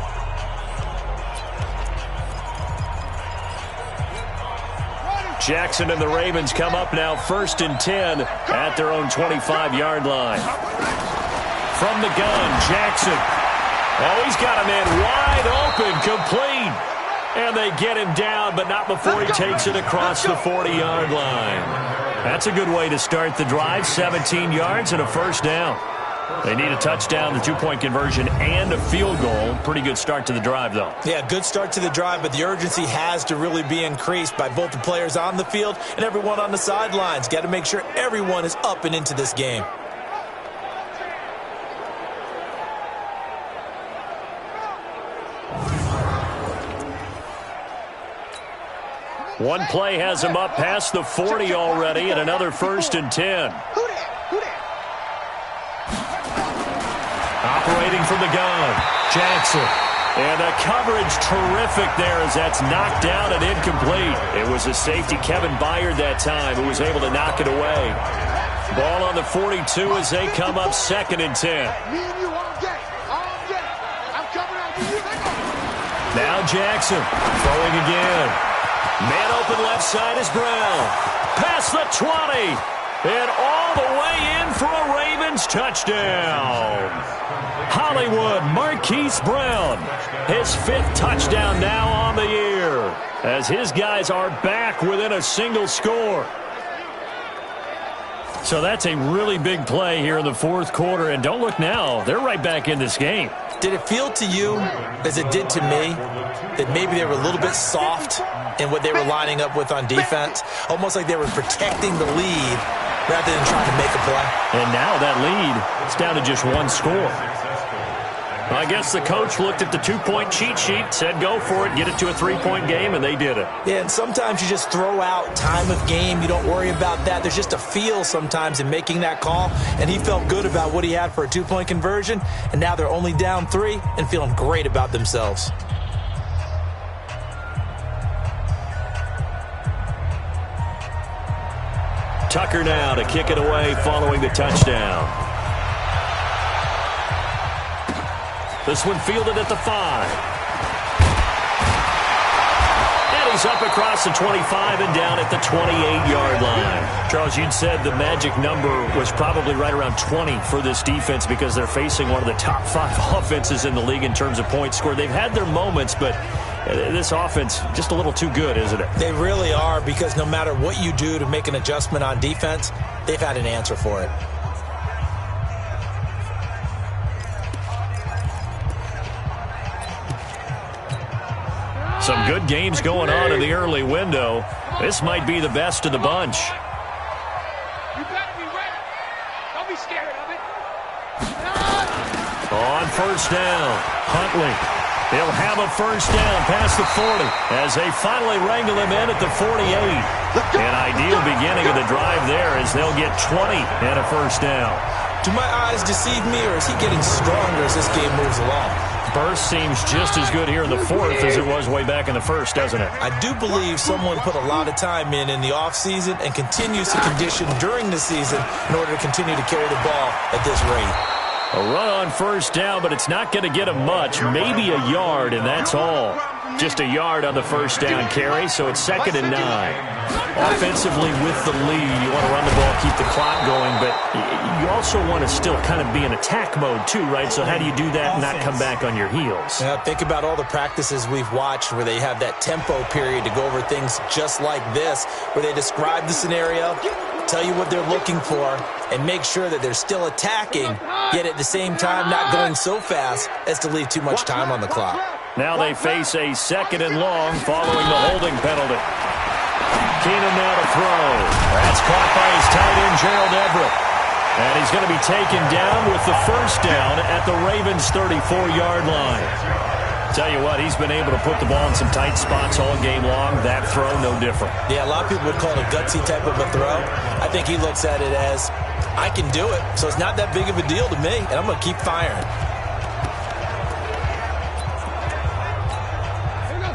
Jackson and the Ravens come up now 1st and 10 at their own 25-yard line. From the gun, Jackson. Oh, he's got him in wide open, complete. And they get him down, but not before he takes it across the 40-yard line. That's a good way to start the drive. 17 yards and a 1st down. They need a touchdown, the 2-point conversion, and a field goal. Pretty good start to the drive, though. Yeah, good start to the drive, but the urgency has to really be increased by both the players on the field and everyone on the sidelines. Got to make sure everyone is up and into this game. One play has him up past the 40 already, and another 1st and 10. Operating from the gun, Jackson. And the coverage terrific there as that's knocked down and incomplete. It was a safety, Kevin Byard, that time, who was able to knock it away. Ball on the 42 as they come up 2nd and 10. Now Jackson throwing again. Man open left side is Brown. Past the 20. And all the way in for a Ravens touchdown. Hollywood Marquise Brown. His 5th touchdown now on the year. As his guys are back within a single score. So that's a really big play here in the 4th quarter. And don't look now. They're right back in this game. Did it feel to you, as it did to me, that maybe they were a little bit soft in what they were lining up with on defense? Almost like they were protecting the lead rather than trying to make a play. And now that lead is down to just 1 score. I guess the coach looked at the 2-point cheat sheet, said go for it, get it to a 3-point game, and they did it. Yeah, and sometimes you just throw out time of game. You don't worry about that. There's just a feel sometimes in making that call, and he felt good about what he had for a 2-point conversion, and now they're only down 3 and feeling great about themselves. Tucker now to kick it away following the touchdown. This one fielded at the 5. And he's up across the 25 and down at the 28-yard line. Charles, you'd said the magic number was probably right around 20 for this defense because they're facing one of the top 5 offenses in the league in terms of points scored. They've had their moments, but this offense just a little too good, isn't it? They really are, because no matter what you do to make an adjustment on defense, they've had an answer for it. Some good games going on in the early window. This might be the best of the bunch. You better be ready. Don't be scared of it. On 1st down, Huntley. He'll have a 1st down past the 40 as they finally wrangle him in at the 48. An ideal beginning of the drive there as they'll get 20 and a 1st down. Do my eyes deceive me, or is he getting stronger as this game moves along? Burst seems just as good here in the fourth as it was way back in the first, doesn't it? I do believe someone put a lot of time in the offseason and continues to condition during the season in order to continue to carry the ball at this rate. A run on first down, but it's not going to get him much. Maybe a yard, and that's all. Just a yard on the first down carry, so it's 2nd and 9. Offensively with the lead, you want to run the ball, keep the clock going, but you also want to still kind of be in attack mode too, right? So how do you do that and not come back on your heels? Yeah, think about all the practices we've watched where they have that tempo period to go over things just like this, where they describe the scenario, tell you what they're looking for, and make sure that they're still attacking, yet at the same time not going so fast as to leave too much time on the clock. Now they face a 2nd and long following the holding penalty. Keenum now to throw. That's caught by his tight end, Gerald Everett. And he's going to be taken down with the first down at the Ravens' 34-yard line. Tell you what, he's been able to put the ball in some tight spots all game long. That throw, no different. Yeah, a lot of people would call it a gutsy type of a throw. I think he looks at it as, I can do it, so it's not that big of a deal to me, and I'm going to keep firing.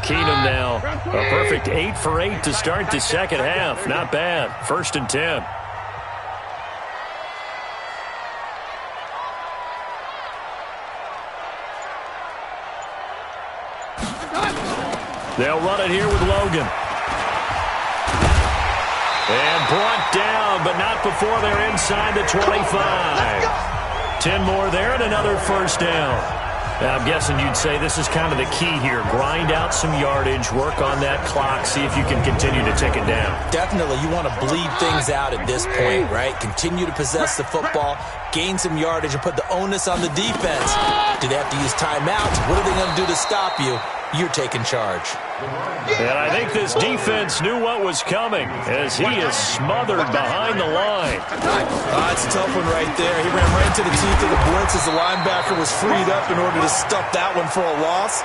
Keenum now, a perfect 8 for 8 to start the second half. Not bad. 1st and 10. They'll run it here with Logan. And brought down, but not before they're inside the 25. 10 more there and another first down. Now, I'm guessing you'd say this is kind of the key here. Grind out some yardage, work on that clock, see if you can continue to tick it down. Definitely, you want to bleed things out at this point, right? Continue to possess the football, gain some yardage, and put the onus on the defense. Do they have to use timeouts? What are they going to do to stop you? You're taking charge. And I think this defense knew what was coming as he is smothered behind the line. It's a tough one right there. He ran right into the teeth of the blitz as the linebacker was freed up in order to stuff that one for a loss.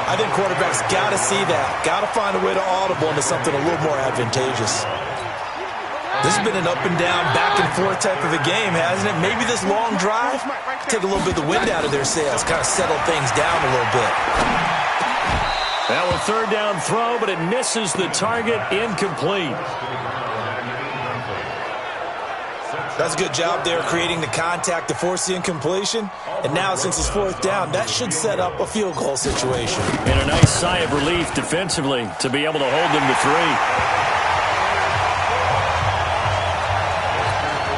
I think quarterbacks got to see that. Got to find a way to audible into something a little more advantageous. This has been an up and down, back and forth type of a game, hasn't it? Maybe this long drive take a little bit of the wind out of their sails, kind of settle things down a little bit. Now a 3rd down throw, but it misses the target, incomplete. That's a good job there creating the contact to force the incompletion. And now since it's 4th down, that should set up a field goal situation. And a nice sigh of relief defensively to be able to hold them to 3.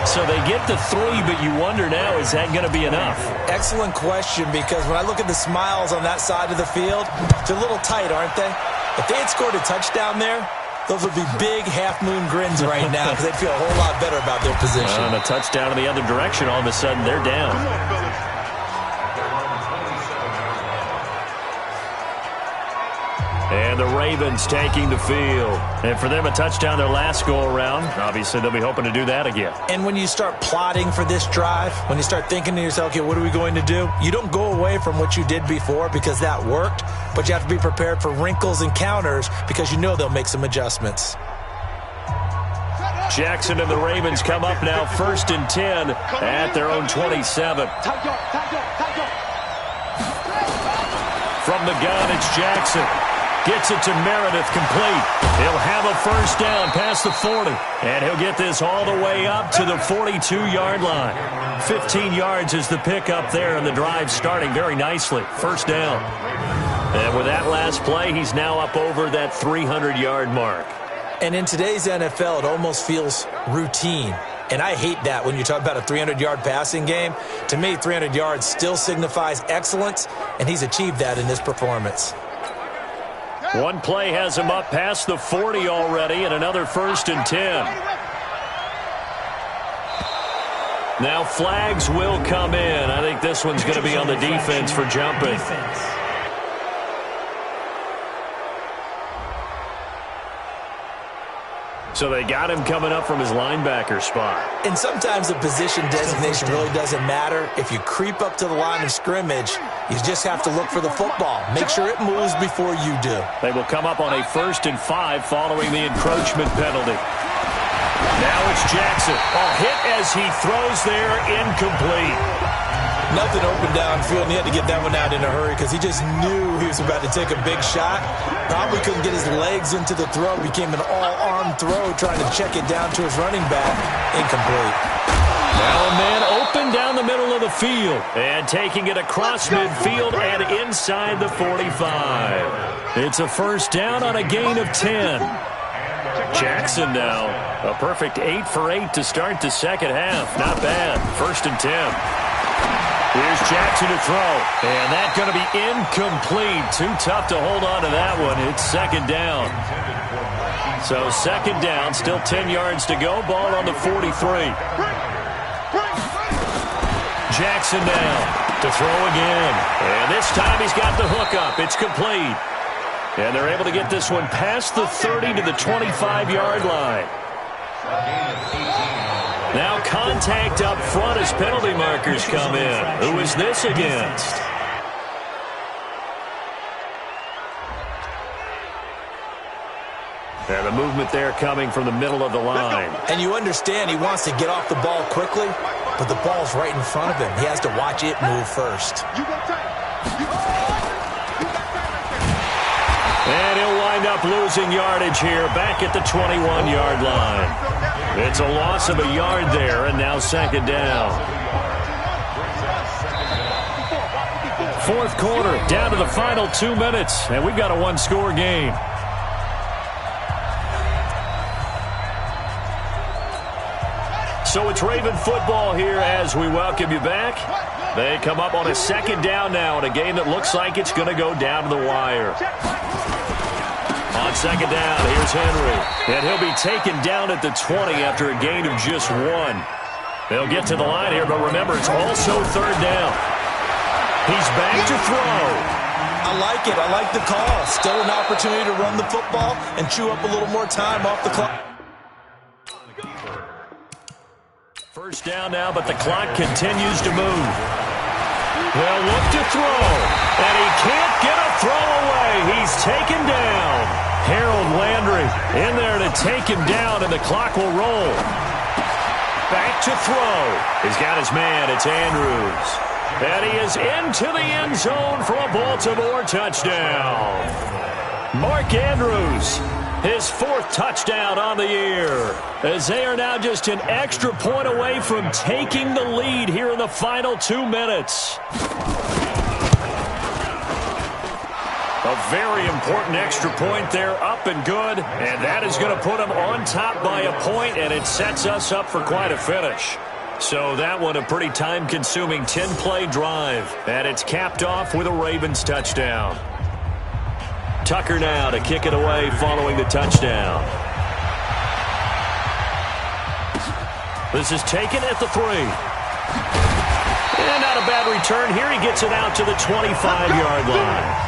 So they get the 3, but you wonder now, is that going to be enough? Excellent question, because when I look at the smiles on that side of the field, they're a little tight, aren't they? If they had scored a touchdown there, those would be big half-moon grins right now because they'd feel a whole lot better about their position. On a touchdown in the other direction, all of a sudden they're down. And the Ravens taking the field. And for them, a touchdown their last go-around. Obviously, they'll be hoping to do that again. And when you start plotting for this drive, when you start thinking to yourself, okay, what are we going to do? You don't go away from what you did before because that worked, but you have to be prepared for wrinkles and counters because you know they'll make some adjustments. Jackson and the Ravens come up now 1st and 10 at their own 27. From the gun, it's Jackson. Gets it to Meredith, complete. He'll have a first down past the 40. And he'll get this all the way up to the 42-yard line. 15 yards is the pickup there, and the drive starting very nicely. First down. And with that last play, he's now up over that 300-yard mark. And in today's NFL, it almost feels routine. And I hate that when you talk about a 300-yard passing game. To me, 300 yards still signifies excellence, and he's achieved that in this performance. One play has him up past the 40 already, and another 1st and 10. Now flags will come in. I think this one's going to be on the defense for jumping. So they got him coming up from his linebacker spot. And sometimes the position designation really doesn't matter. If you creep up to the line of scrimmage, you just have to look for the football. Make sure it moves before you do. They will come up on a 1st and 5 following the encroachment penalty. Now it's Jackson. Hit as he throws there, incomplete. Nothing open downfield, and he had to get that one out in a hurry because he just knew he was about to take a big shot. Probably couldn't get his legs into the throw. Became an all-arm throw, trying to check it down to his running back. Incomplete. Now a man open down the middle of the field. And taking it across midfield and inside the 45. It's a first down on a gain of 10. Jackson now. A perfect 8 for 8 to start the second half. Not bad. 1st and 10. Here's Jackson to throw. And that's going to be incomplete. Too tough to hold on to that one. It's 2nd down. So 2nd down, still 10 yards to go. Ball on the 43. Jackson down to throw again. And this time he's got the hook up. It's complete. And they're able to get this one past the 30 to the 25-yard line. Now contact up front as penalty markers come in. Who is this against? And the movement there coming from the middle of the line. And you understand he wants to get off the ball quickly, but the ball's right in front of him. He has to watch it move first. And he'll wind up losing yardage here back at the 21-yard line. It's a loss of a yard there, and now 2nd down. 4th quarter, down to the final 2 minutes, and we've got a 1-score game. So it's Raven football here as we welcome you back. They come up on a 2nd down now in a game that looks like it's going to go down to the wire. On 2nd down, here's Henry. And he'll be taken down at the 20 after a gain of just 1. They'll get to the line here, but remember, it's also 3rd down. He's back to throw. I like it. I like the call. Still an opportunity to run the football and chew up a little more time off the clock. 1st down now, but the clock continues to move. They'll look to throw, and he can't get a throw away. He's taken down. Harold Landry in there to take him down, and the clock will roll. Back to throw. He's got his man. It's Andrews. And he is into the end zone for a Baltimore touchdown. Mark Andrews, his 4th touchdown on the year, as they are now just an extra point away from taking the lead here in the final 2 minutes. A very important extra point there, up and good, and that is going to put them on top by a point, and it sets us up for quite a finish. So that one a pretty time-consuming 10-play drive, and it's capped off with a Ravens touchdown. Tucker now to kick it away following the touchdown. This is taken at the 3. And not a bad return here. He gets it out to the 25-yard line.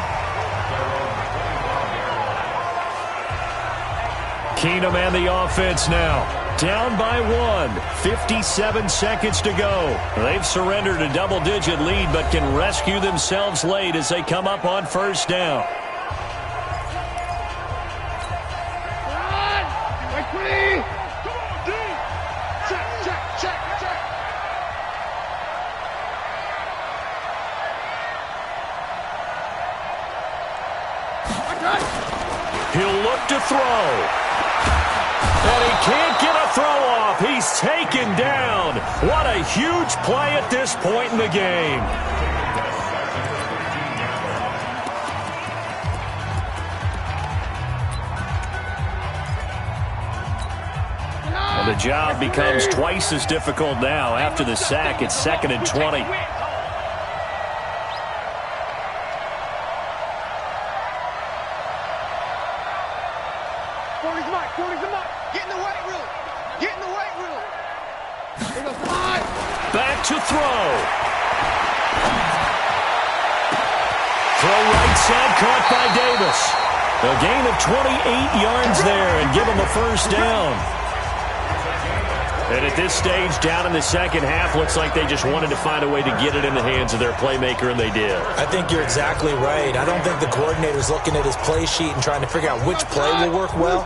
Keenum and the offense now. Down by 1. 57 seconds to go. They've surrendered a double-digit lead, but can rescue themselves late as they come up on 1st down. He'll look to throw. And he can't get a throw off. He's taken down. What a huge play at this point in the game. And the job becomes twice as difficult now. After the sack, it's 2nd and 20. Back to throw. Throw right side, caught by Davis. A gain of 28 yards there and give him a 1st down. And at this stage, down in the second half, looks like they just wanted to find a way to get it in the hands of their playmaker, and they did. I think you're exactly right. I don't think the coordinator's looking at his play sheet and trying to figure out which play will work well.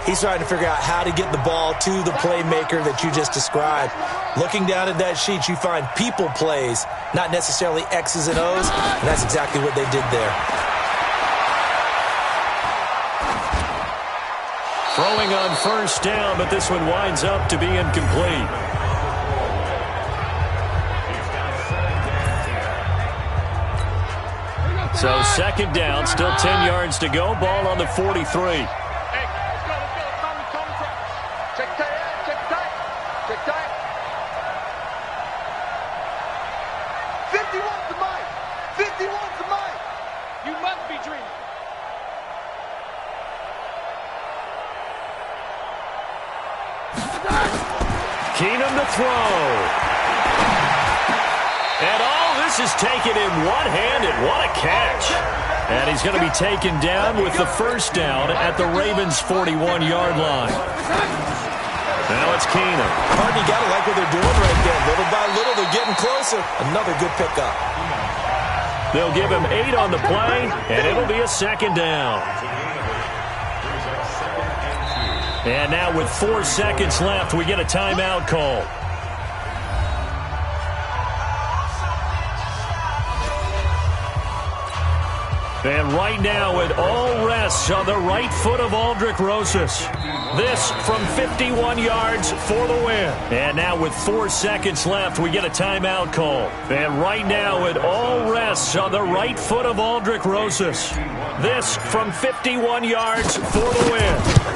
He's trying to figure out how to get the ball to the playmaker that you just described. Looking down at that sheet, you find people plays, not necessarily X's and O's, and that's exactly what they did there. Throwing on first down, but this one winds up to be incomplete. So second down, still 10 yards to go. Ball on the 43. Keenum to throw. And all this is taken in one-handed. What a catch. And he's going to be taken down with the first down at the Ravens' 41-yard line. Now it's Keenum. Hardy got to like what they're doing right there. Little by little, they're getting closer. Another good pickup. They'll give him 8 on the play, and it'll be a second down. And now with 4 seconds left, we get a timeout call. And right now it all rests on the right foot of Aldrick Rosas. This from 51 yards for the win. And now with 4 seconds left, we get a timeout call. And right now it all rests on the right foot of Aldrick Rosas. This from 51 yards for the win.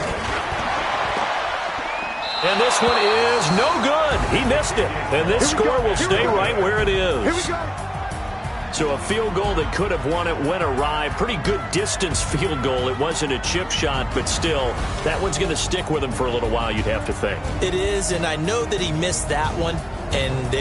And this one is no good. He missed it. And this score will stay right where it is. Here we go. So a field goal that could have won it went awry. Pretty good distance field goal. It wasn't a chip shot, but still, that one's going to stick with him for a little while, you'd have to think. It is, and I know that he missed that one. And